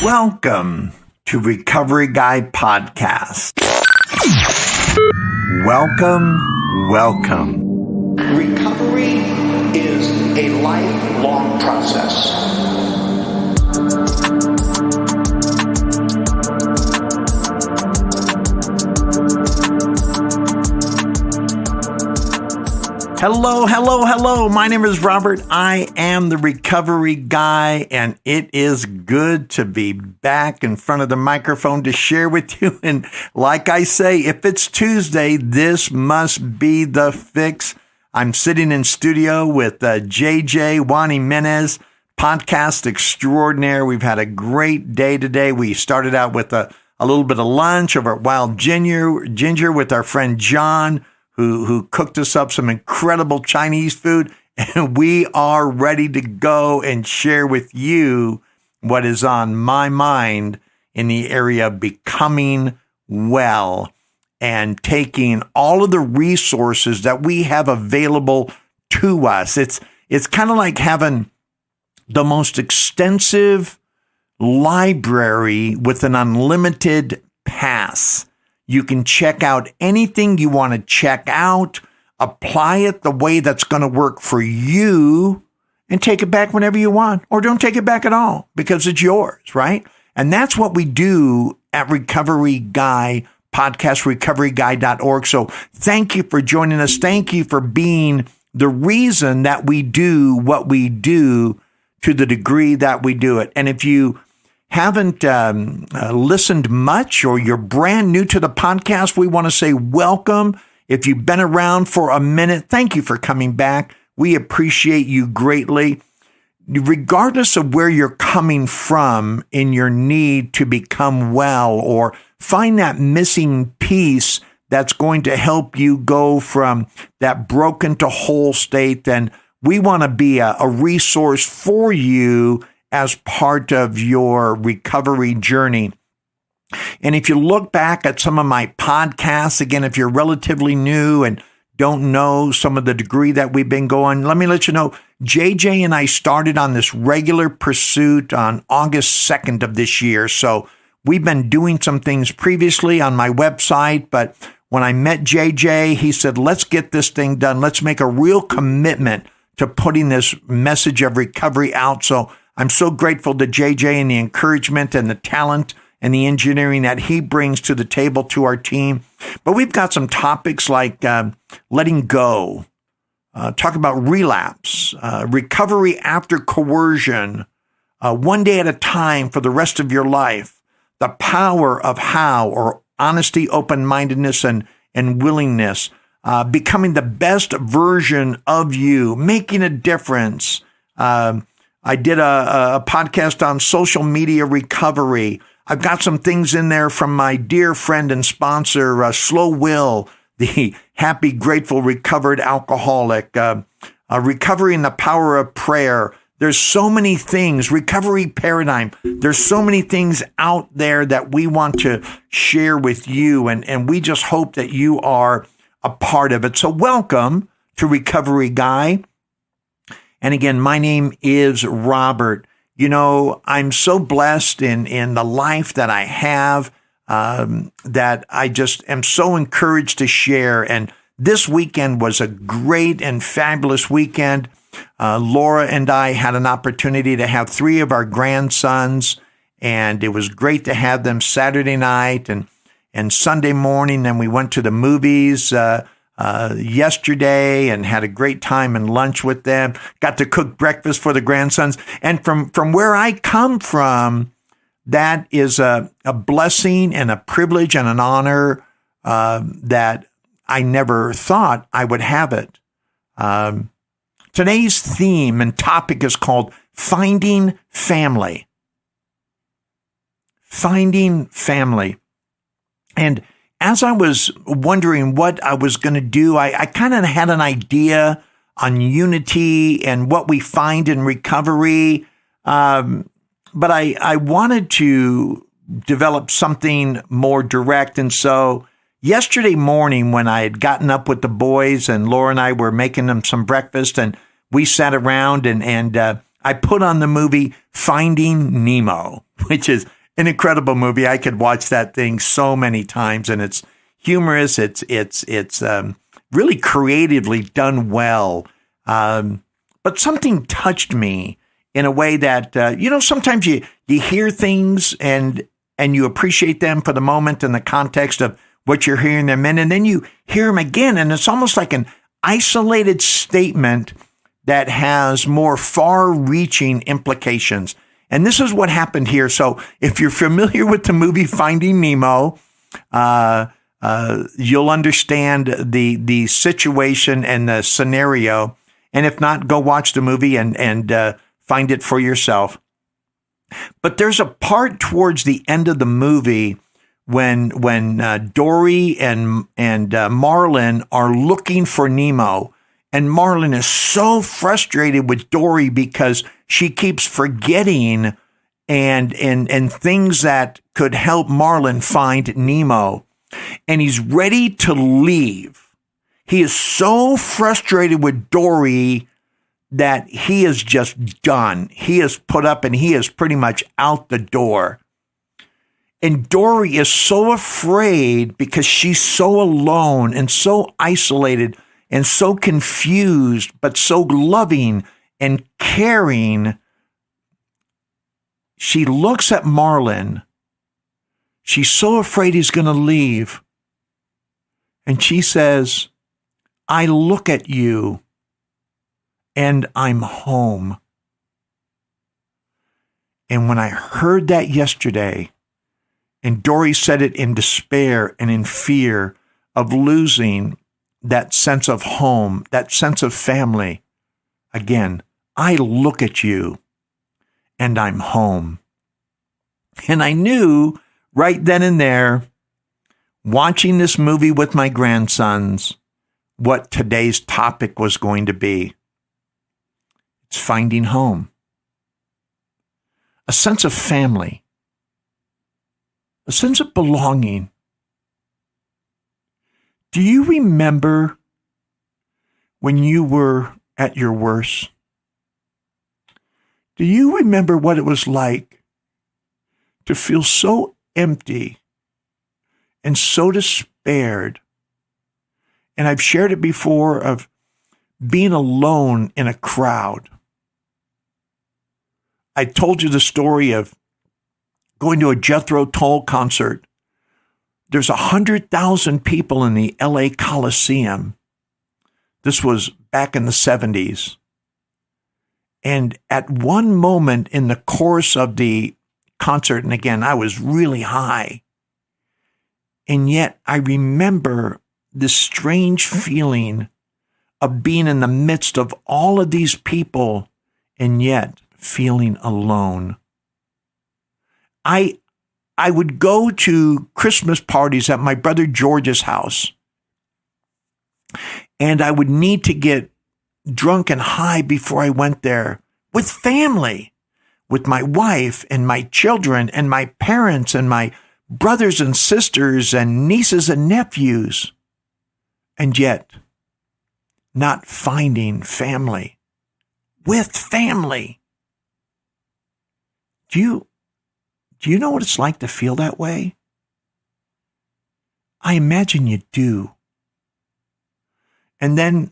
Welcome to Recovery Guy Podcast. Welcome. Recovery is a lifelong process. Hello. My name is Robert. I am the Recovery Guy, and it is good to be back in front of the microphone to share with you. And like I say, if it's Tuesday, this must be the fix. I'm sitting in studio with JJ Juan Jimenez, podcast extraordinaire. We've had a great day today. We started out with a little bit of lunch over at Wild Ginger with our friend John, who cooked us up some incredible Chinese food, and we are ready to go and share with you what is on my mind in the area of becoming well and taking all of the resources that we have available to us. It's kind of like having the most extensive library with an unlimited pass. You can check out anything you want to check out, apply it the way that's going to work for you, and take it back whenever you want, or don't take it back at all because it's yours, right? And that's what we do at Recovery Guy Podcast, recoveryguy.org. So thank you for joining us. Thank you for being the reason that we do what we do to the degree that we do it. And if you haven't listened much, or you're brand new to the podcast, we want to say welcome. If you've been around for a minute, thank you for coming back. We appreciate you greatly. Regardless of where you're coming from in your need to become well or find that missing piece that's going to help you go from that broken to whole state, then we want to be a resource for you as part of your recovery journey. And if you look back at some of my podcasts, again, if you're relatively new and don't know some of the degree that we've been going, let me let you know, JJ and I started on this regular pursuit on August 2nd of this year. So we've been doing some things previously on my website, but when I met JJ, he said, let's get this thing done. Let's make a real commitment to putting this message of recovery out. So I'm so grateful to JJ and the encouragement and the talent and the engineering that he brings to the table to our team. But we've got some topics like letting go, talk about relapse, recovery after coercion, one day at a time for the rest of your life, the power of how, or honesty, open-mindedness, and willingness, becoming the best version of you, making a difference. I did a podcast on social media recovery. I've got some things in there from my dear friend and sponsor, Slow Will, the happy, grateful, recovered alcoholic, recovery in the power of prayer. There's so many things, recovery paradigm. There's so many things out there that we want to share with you, and we just hope that you are a part of it. So welcome to Recovery Guy. And again, my name is Robert. You know, I'm so blessed in the life that I have, that I just am so encouraged to share. And this weekend was a great and fabulous weekend. Laura and I had an opportunity to have 3 of our grandsons, and it was great to have them Saturday night and Sunday morning. And we went to the movies yesterday and had a great time and lunch with them. Got to cook breakfast for the grandsons. And from where I come from, that is a blessing and a privilege and an honor that I never thought I would have it. Today's theme and topic is called Finding Family. Finding Family. And as I was wondering what I was going to do, I kind of had an idea on unity and what we find in recovery. But I wanted to develop something more direct. And so yesterday morning, when I had gotten up with the boys and Laura and I were making them some breakfast, and we sat around and I put on the movie Finding Nemo, which is an incredible movie. I could watch that thing so many times, and it's humorous. It's really creatively done well. But something touched me in a way that, sometimes you hear things and you appreciate them for the moment in the context of what you're hearing them in, and then you hear them again, and it's almost like an isolated statement that has more far-reaching implications. And this is what happened here. So if you're familiar with the movie Finding Nemo, you'll understand the situation and the scenario. And if not, go watch the movie and find it for yourself. But there's a part towards the end of the movie when Dory and Marlin are looking for Nemo. And Marlin is so frustrated with Dory because she keeps forgetting and things that could help Marlin find Nemo. And he's ready to leave. He is so frustrated with Dory that he is just done. He is put up and he is pretty much out the door. And Dory is so afraid because she's so alone and so isolated and so confused, but so loving and caring. She looks at Marlin. She's so afraid he's going to leave. And she says, I look at you and I'm home. And when I heard that yesterday, and Dory said it in despair and in fear of losing that sense of home, that sense of family. Again, I look at you and I'm home. And I knew right then and there, watching this movie with my grandsons, what today's topic was going to be. It's finding home. A sense of family. A sense of belonging. Do you remember when you were at your worst? Do you remember what it was like to feel so empty and so despaired? And I've shared it before of being alone in a crowd. I told you the story of going to a Jethro Tull concert. There's 100,000 people in the LA Coliseum. This was back in the 70s. And at one moment in the course of the concert, and again, I was really high, and yet I remember this strange feeling of being in the midst of all of these people and yet feeling alone. I would go to Christmas parties at my brother George's house, and I would need to get drunk and high before I went there with family, with my wife and my children and my parents and my brothers and sisters and nieces and nephews, and yet not finding family with family. Do you know what it's like to feel that way? I imagine you do. And then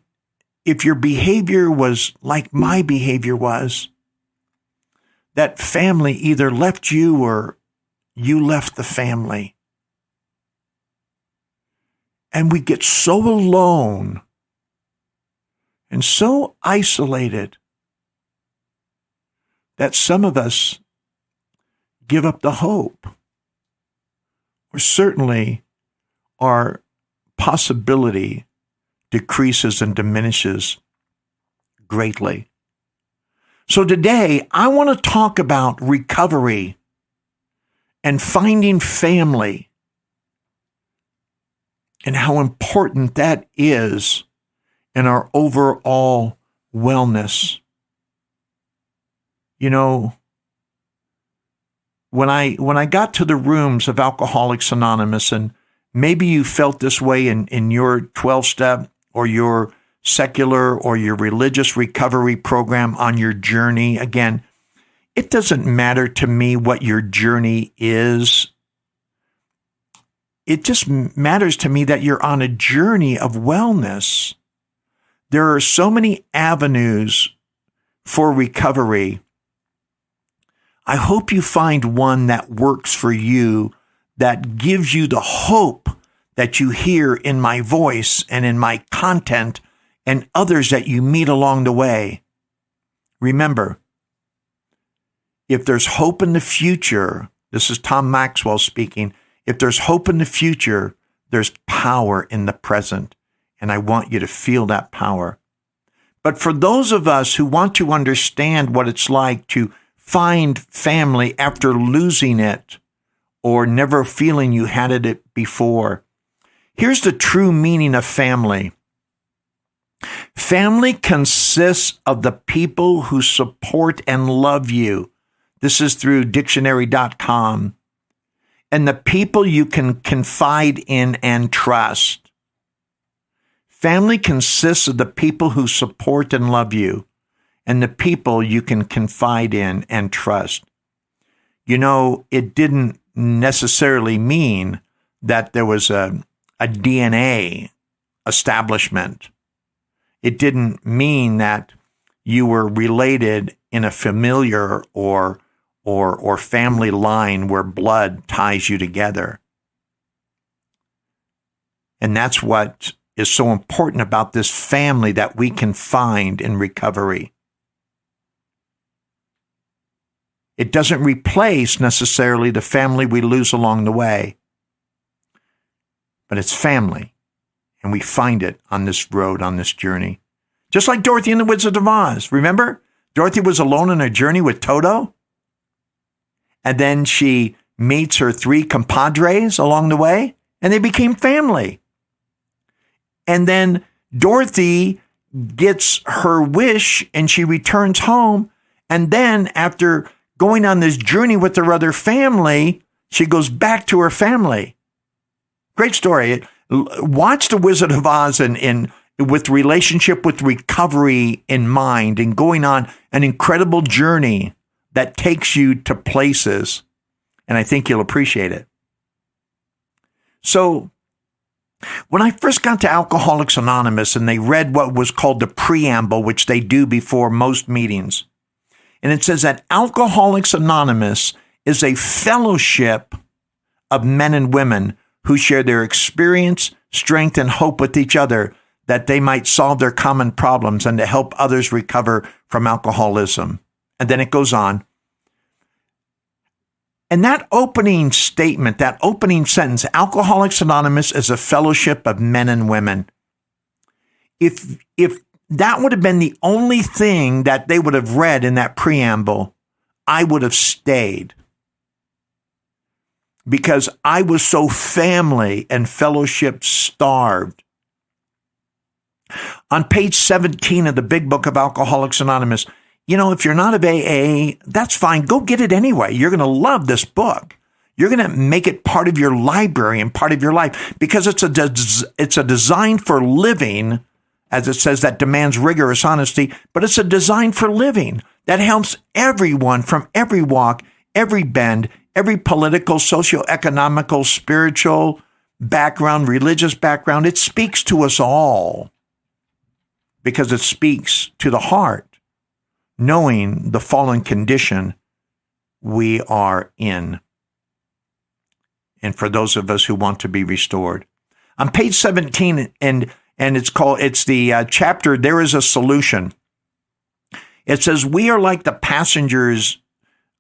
if your behavior was like my behavior was, that family either left you or you left the family. And we get so alone and so isolated that some of us give up the hope, or certainly our possibility decreases and diminishes greatly. So today, I want to talk about recovery and finding family and how important that is in our overall wellness. You know, when I got to the rooms of Alcoholics Anonymous, and maybe you felt this way in your 12-step or your secular or your religious recovery program on your journey. Again, it doesn't matter to me what your journey is. It just matters to me that you're on a journey of wellness. There are so many avenues for recovery. I hope you find one that works for you, that gives you the hope that you hear in my voice and in my content and others that you meet along the way. Remember, if there's hope in the future, this is Tom Maxwell speaking, if there's hope in the future, there's power in the present. And I want you to feel that power. But for those of us who want to understand what it's like to find family after losing it or never feeling you had it before, here's the true meaning of family. Family consists of the people who support and love you. This is through dictionary.com. And the people you can confide in and trust. Family consists of the people who support and love you, and the people you can confide in and trust. You know, it didn't necessarily mean that there was a DNA establishment. It didn't mean that you were related in a familiar or family line where blood ties you together. And that's what is so important about this family that we can find in recovery. It doesn't replace necessarily the family we lose along the way, but it's family, and we find it on this road, on this journey. Just like Dorothy and the Wizard of Oz. Remember? Dorothy was alone on her journey with Toto, and then she meets her 3 compadres along the way, and they became family. And then Dorothy gets her wish, and she returns home, and then after going on this journey with her other family, she goes back to her family. Great story. Watch The Wizard of Oz and with relationship with recovery in mind and going on an incredible journey that takes you to places. And I think you'll appreciate it. So when I first got to Alcoholics Anonymous and they read what was called the preamble, which they do before most meetings, and it says that Alcoholics Anonymous is a fellowship of men and women who share their experience, strength, and hope with each other that they might solve their common problems and to help others recover from alcoholism. And then it goes on. And that opening statement, that opening sentence, Alcoholics Anonymous is a fellowship of men and women. If that would have been the only thing that they would have read in that preamble, I would have stayed. Because I was so family and fellowship starved. On page 17 of the big book of Alcoholics Anonymous, you know, if you're not of AA, that's fine. Go get it anyway. You're going to love this book. You're going to make it part of your library and part of your life because it's a design for living, as it says, that demands rigorous honesty, but it's a design for living that helps everyone from every walk, every bend, every political, socioeconomical, spiritual background, religious background. It speaks to us all because it speaks to the heart, knowing the fallen condition we are in. And for those of us who want to be restored. On page 17, and it's the chapter, There is a Solution. It says, we are like the passengers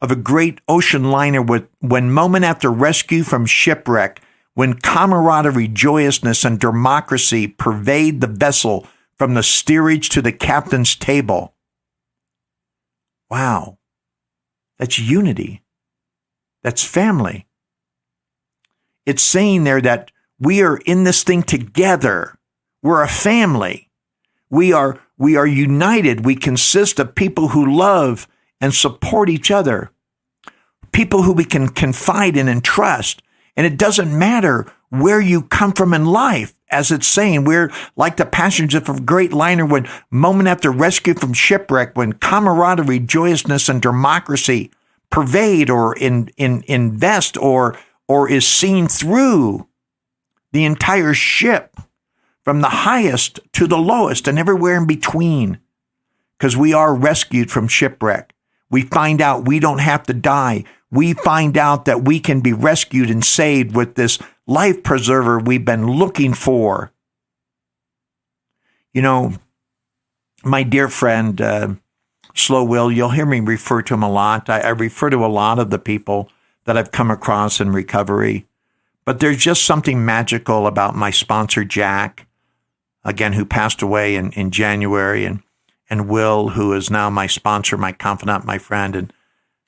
of a great ocean liner when moment after rescue from shipwreck, when camaraderie, joyousness, and democracy pervade the vessel from the steerage to the captain's table. Wow. That's unity. That's family. It's saying there that we are in this thing together. We're a family. We are united. We consist of people who love and support each other. People who we can confide in and trust. And it doesn't matter where you come from in life. as it's saying, we're like the passengers of a great liner when moment after rescue from shipwreck, when camaraderie, joyousness, and democracy pervade or invest or is seen through the entire ship, from the highest to the lowest and everywhere in between, because we are rescued from shipwreck. We find out we don't have to die. We find out that we can be rescued and saved with this life preserver we've been looking for. You know, my dear friend, Slow Will, you'll hear me refer to him a lot. I refer to a lot of the people that I've come across in recovery. But there's just something magical about my sponsor, Jack, again, who passed away in January, and Will, who is now my sponsor, my confidant, my friend. And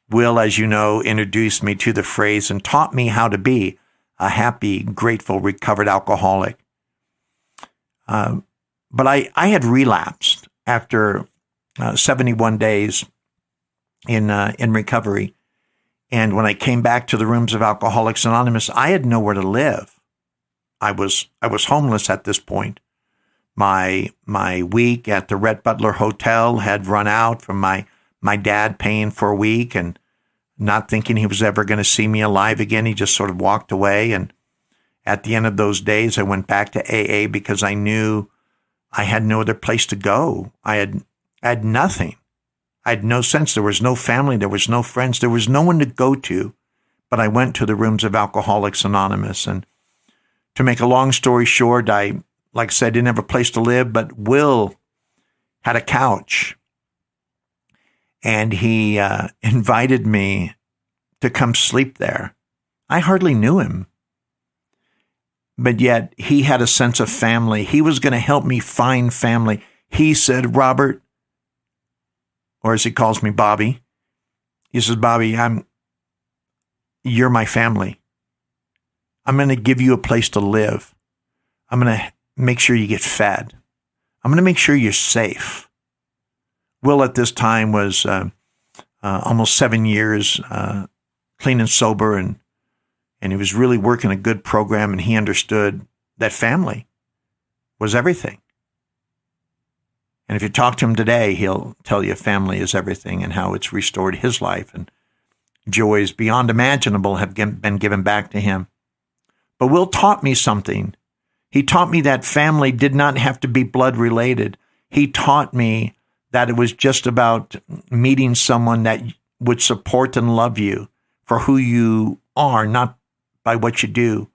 Will, as you know, introduced me to the phrase and taught me how to be a happy, grateful, recovered alcoholic. But I had relapsed after 71 days in recovery. And when I came back to the rooms of Alcoholics Anonymous, I had nowhere to live. I was homeless at this point. My week at the Rhett Butler Hotel had run out from my dad paying for a week and not thinking he was ever going to see me alive again. He just sort of walked away. And at the end of those days, I went back to AA because I knew I had no other place to go. I had nothing. I had no sense. There was no family. There was no friends. There was no one to go to. But I went to the rooms of Alcoholics Anonymous. And to make a long story short, like I said, didn't have a place to live, but Will had a couch. And he invited me to come sleep there. I hardly knew him. But yet he had a sense of family. He was going to help me find family. He said, Robert, or as he calls me, Bobby, he says, Bobby, you're my family. I'm going to give you a place to live. I'm going to make sure you get fed. I'm going to make sure you're safe. Will at this time was almost 7 years clean and sober, and he was really working a good program, and he understood that family was everything. And if you talk to him today, he'll tell you family is everything and how it's restored his life, and joys beyond imaginable have been given back to him. But Will taught me something. He taught me that family did not have to be blood related. He taught me that it was just about meeting someone that would support and love you for who you are, not by what you do.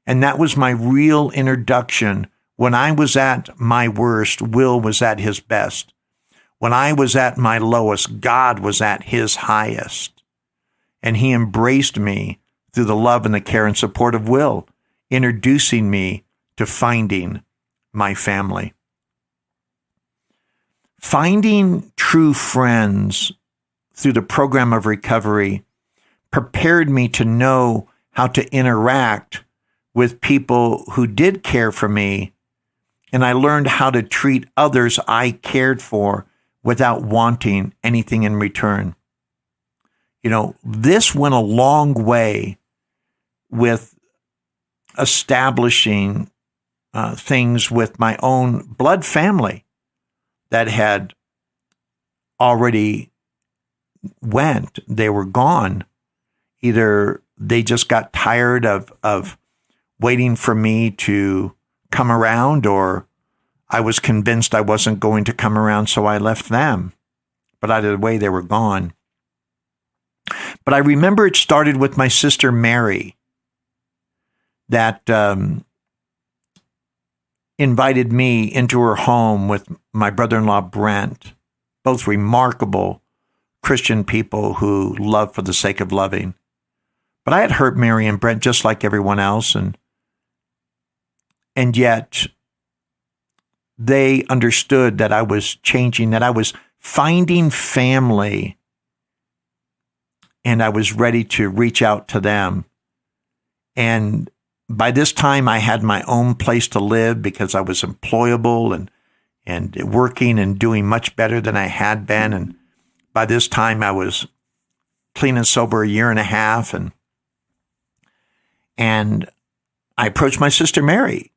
And that was my real introduction. When I was at my worst, Will was at his best. When I was at my lowest, God was at his highest. And he embraced me through the love and the care and support of Will, introducing me to finding my family. Finding true friends through the program of recovery prepared me to know how to interact with people who did care for me, and I learned how to treat others I cared for without wanting anything in return. You know, this went a long way with establishing things with my own blood family that had already went. They were gone. Either they just got tired of waiting for me to come around, or I was convinced I wasn't going to come around, so I left them. But either way, they were gone. But I remember it started with my sister Mary that invited me into her home with my brother-in-law Brent, both remarkable Christian people who love for the sake of loving. But I had hurt Mary and Brent just like everyone else, and yet they understood that I was changing, that I was finding family, and I was ready to reach out to them. And by this time, I had my own place to live because I was employable and working and doing much better than I had been. And by this time, I was clean and sober a year and a half. And I approached my sister Mary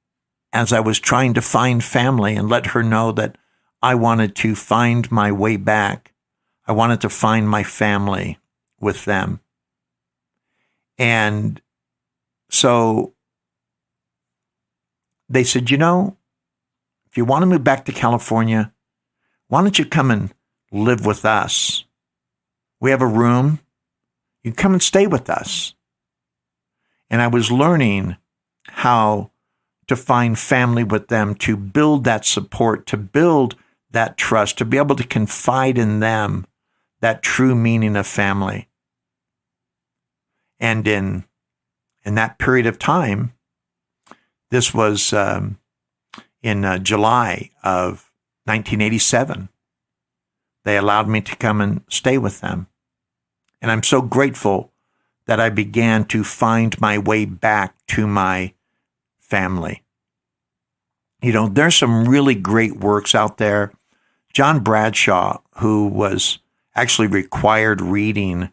as I was trying to find family and let her know that I wanted to find my way back. I wanted to find my family with them. And so they said, if you want to move back to California, why don't you come and live with us? We have a room. You come and stay with us. And I was learning how to find family with them, to build that support, to build that trust, to be able to confide in them, that true meaning of family. And in that period of time, this was in July of 1987, they allowed me to come and stay with them. And I'm so grateful that I began to find my way back to my family. There's some really great works out there. John Bradshaw, who was actually required reading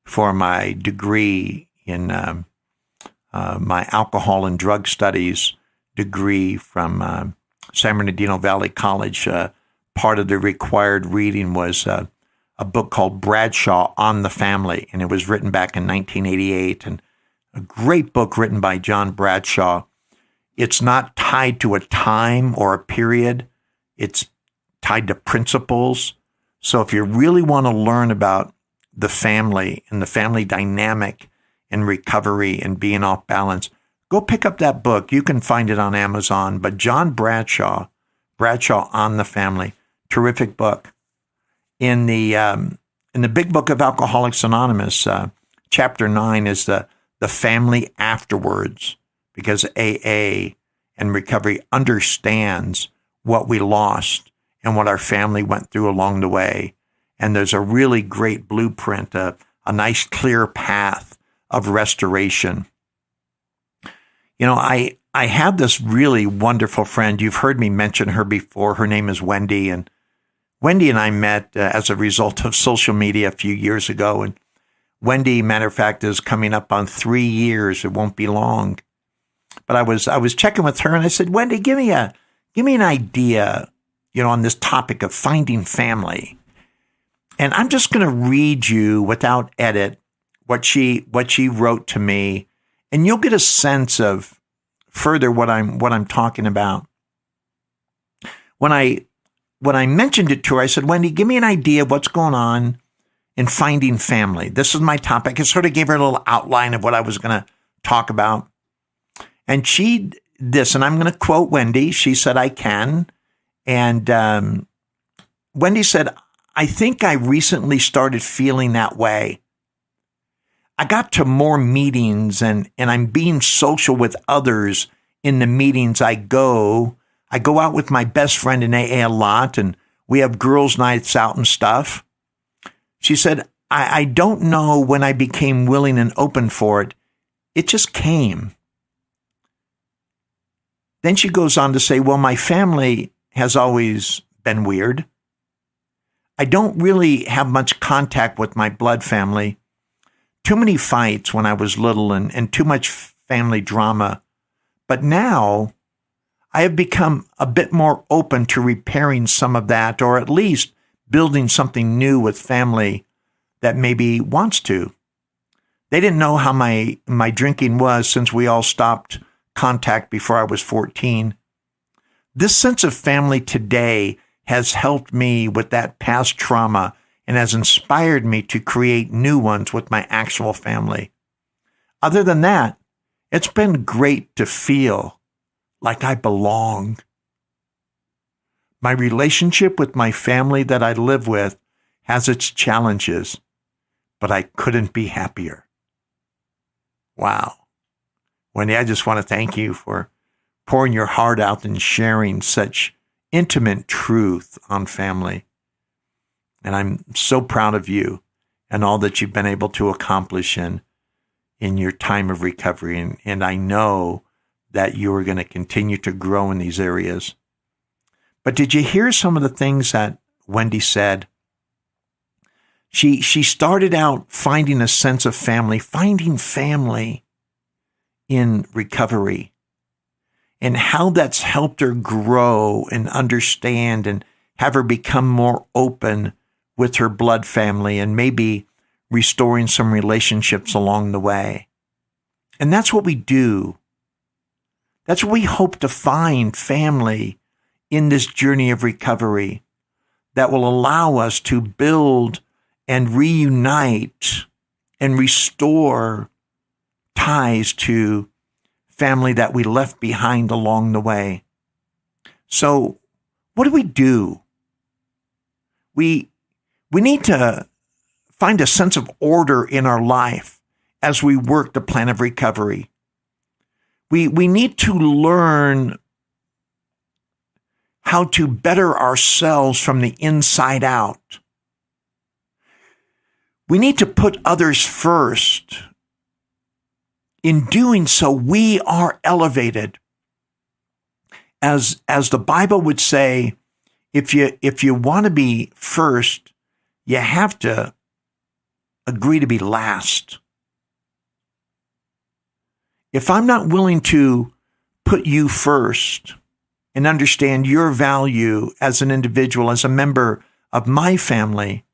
for my degree in my alcohol and drug studies degree from San Bernardino Valley College, part of the required reading was a book called Bradshaw on the Family, and it was written back in 1988, and a great book written by John Bradshaw. It's not tied to a time or a period. It's tied to principles. So if you really want to learn about the family and the family dynamic and recovery and being off balance, go pick up that book. You can find it on Amazon. But John Bradshaw on the Family, terrific book. In the Big Book of Alcoholics Anonymous, chapter 9 is the family afterwards, because AA and recovery understands what we lost and what our family went through along the way. And there's a really great blueprint, a nice clear path of restoration. I have this really wonderful friend. You've heard me mention her before. Her name is Wendy. And Wendy and I met as a result of social media a few years ago. And Wendy, matter of fact, is coming up on 3 years. It won't be long. But I was checking with her and I said, Wendy, give me an idea, on this topic of finding family. And I'm just going to read you without edit what she wrote to me, and you'll get a sense of further what I'm talking about. When I mentioned it to her, I said, Wendy, give me an idea of what's going on in finding family. This is my topic. I sort of gave her a little outline of what I was going to talk about. And she did this, and I'm going to quote Wendy. She said, I can. And Wendy said, I think I recently started feeling that way. I got to more meetings and I'm being social with others in the meetings I go. I go out with my best friend in AA a lot, and we have girls' nights out and stuff. She said, I don't know when I became willing and open for it. It just came. Then she goes on to say, well, my family has always been weird. I don't really have much contact with my blood family. Too many fights when I was little and too much family drama. But now I have become a bit more open to repairing some of that, or at least building something new with family that maybe wants to. They didn't know how my drinking was since we all stopped contact before I was 14. This sense of family today has helped me with that past trauma and has inspired me to create new ones with my actual family. Other than that, it's been great to feel like I belong. My relationship with my family that I live with has its challenges, but I couldn't be happier. Wow. Wendy, I just want to thank you for pouring your heart out and sharing such intimate truth on family. And I'm so proud of you and all that you've been able to accomplish in your time of recovery. And I know that you are going to continue to grow in these areas. But did you hear some of the things that Wendy said? She started out finding a sense of family, finding family in recovery. and how that's helped her grow and understand and have her become more open with her blood family and maybe restoring some relationships along the way. And that's what we do. That's what we hope to find family in this journey of recovery that will allow us to build and reunite and restore ties to family that we left behind along the way. So what do? We need to find a sense of order in our life as we work the plan of recovery. We need to learn how to better ourselves from the inside out. We need to put others first. In doing so, we are elevated. As the Bible would say, if you want to be first, you have to agree to be last. If I'm not willing to put you first and understand your value as an individual, as a member of my family,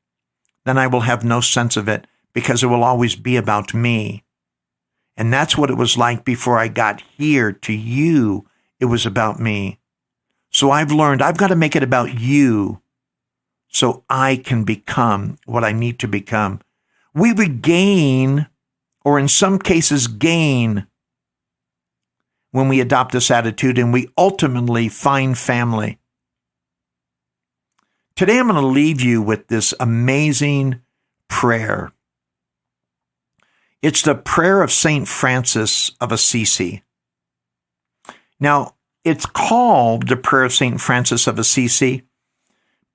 then I will have no sense of it because it will always be about me. And that's what it was like before I got here to you. It was about me. So I've learned I've got to make it about you so I can become what I need to become. We regain, or in some cases gain, when we adopt this attitude and we ultimately find family. Today I'm going to leave you with this amazing prayer. It's the prayer of St. Francis of Assisi. Now, it's called the prayer of St. Francis of Assisi,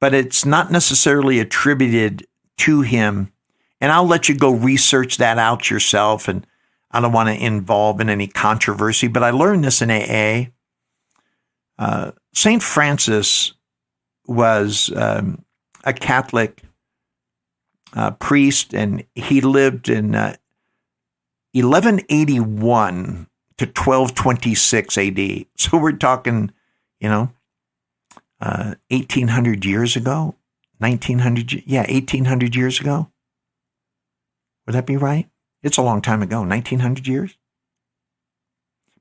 but it's not necessarily attributed to him. And I'll let you go research that out yourself, and I don't want to involve in any controversy, but I learned this in AA. St. Francis was a Catholic priest, and he lived in 1181 to 1226 AD. So we're talking, 1800 years ago, 1800 years ago. Would that be right? It's a long time ago, 1900 years.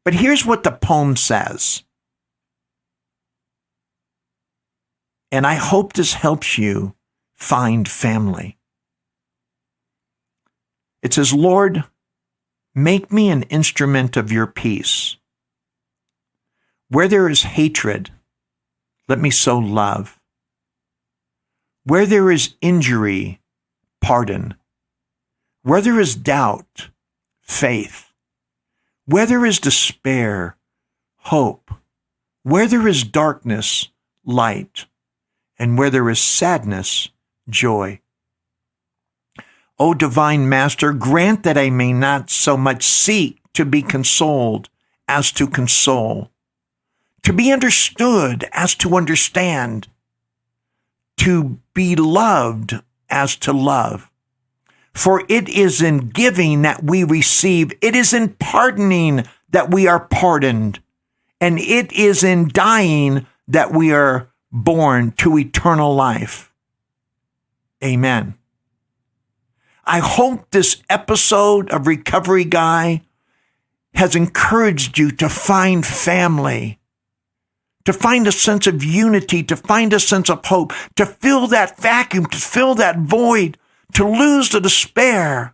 But here's what the poem says. And I hope this helps you find family. It says, Lord, make me an instrument of your peace. Where there is hatred, let me sow love. Where there is injury, pardon. Where there is doubt, faith. Where there is despair, hope. Where there is darkness, light. And where there is sadness, joy. O divine Master, grant that I may not so much seek to be consoled as to console, to be understood as to understand, to be loved as to love. For it is in giving that we receive, it is in pardoning that we are pardoned, and it is in dying that we are born to eternal life. Amen. I hope this episode of Recovery Guy has encouraged you to find family, to find a sense of unity, to find a sense of hope, to fill that vacuum, to fill that void, to lose the despair,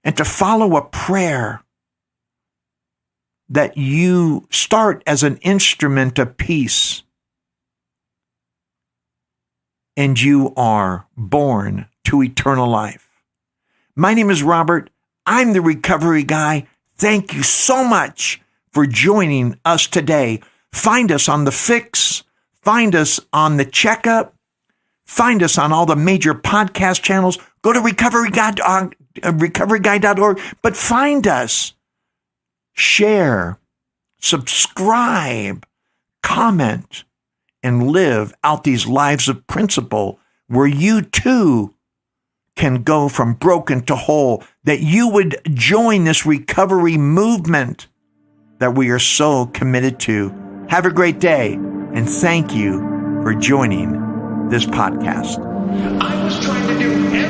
and to follow a prayer that you start as an instrument of peace, and you are born to eternal life. My name is Robert. I'm the Recovery Guy. Thank you so much for joining us today. Find us on The Fix. Find us on The Checkup. Find us on all the major podcast channels. Go to recoveryguy.org. But find us. Share. Subscribe. Comment. And live out these lives of principle where you too can go from broken to whole, that you would join this recovery movement that we are so committed to. Have a great day, and thank you for joining this podcast. I was trying to do